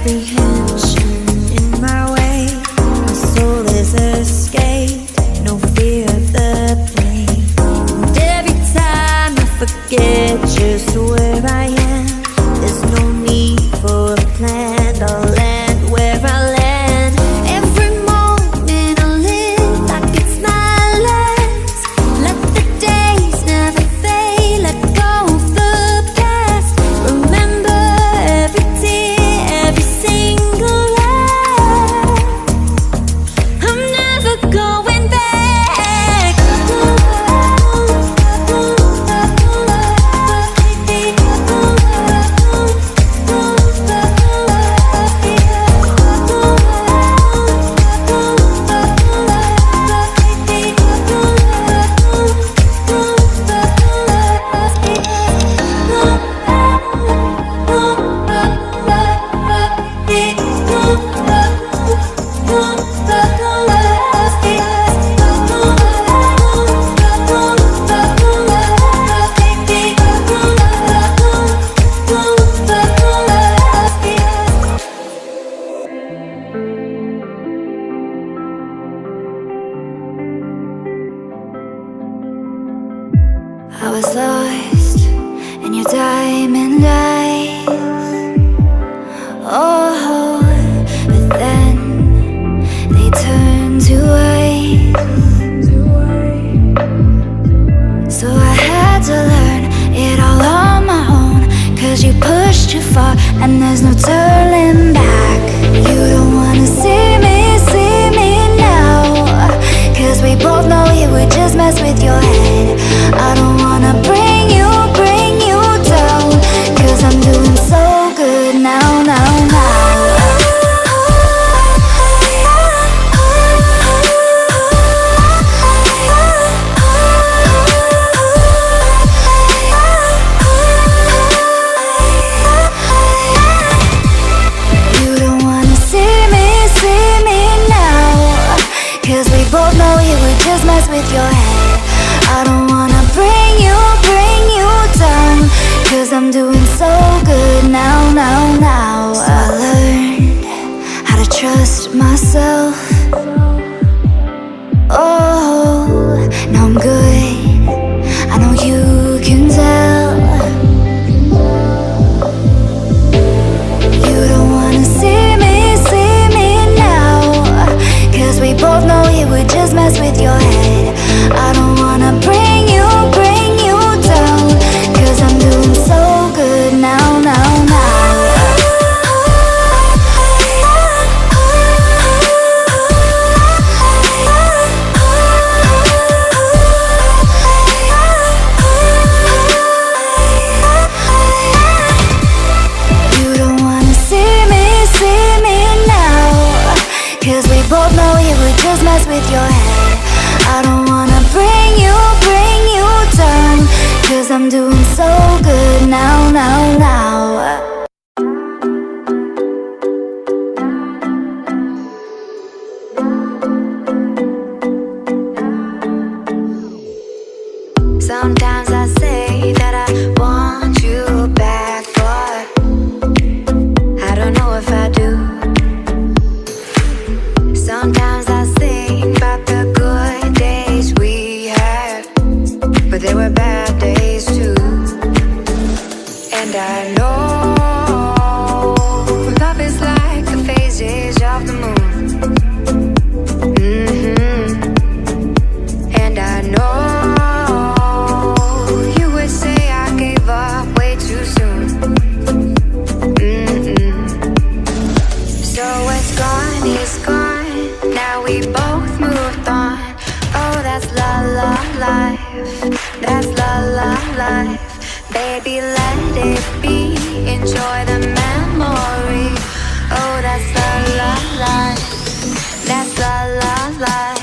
apprehension in my way. My soul is escaped, no fear of the pain. And every time I forget just where I am, there's no need for a plan. I'll land where I land. Every moment I live like it's my last. Let the days never fade, let go of the past. Remember every tear, every single laugh. I'm never going back. I was lost in your diamond eyes. Oh, but then they turned to ice. So I had to learn it all on my own, 'cause you pushed too far and there's no turning back. You don't wanna see me now, 'cause we both know it would just mess with your head. I don't wanna bring you down, 'cause I'm doing so good now. You don't wanna see me now, 'cause we both know it would just mess with your head. I don't wanna bring you down, 'cause I'm doing so good now. So I learned how to trust myself. Oh, now I'm good, I know you can tell. You don't wanna see me now, 'cause we both know it would just mess with your head. I don't wanna bring you down, 'cause I'm doing so good now. You don't wanna see me now, 'cause we both know it would just mess with your head. I don't wanna bring you down, 'cause I'm doing so good now. Sometimes I say that I want you back, but I don't know if I do. Sometimes I think about the good days we had, but there were bad days too. And I know love is like the phases of the moon. And I know you would say I gave up way too soon. So it's gone, now we both moved on. Oh, that's life, that's life. Baby, let it be, enjoy the memory. Oh, that's life, that's life.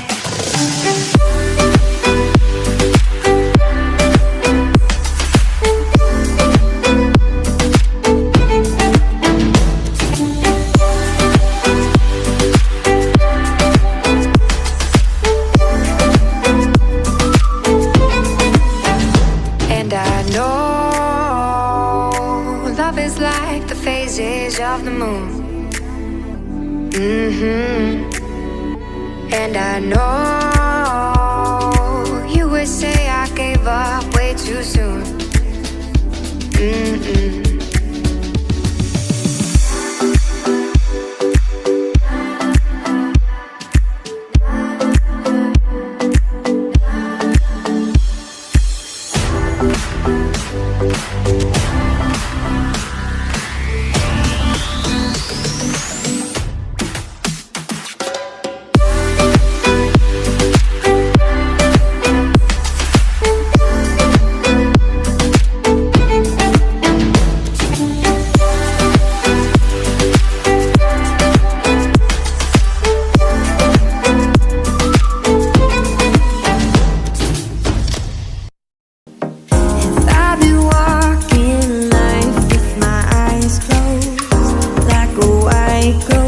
Love is like the phases of the moon. And I know you would say I gave up way too soon. Go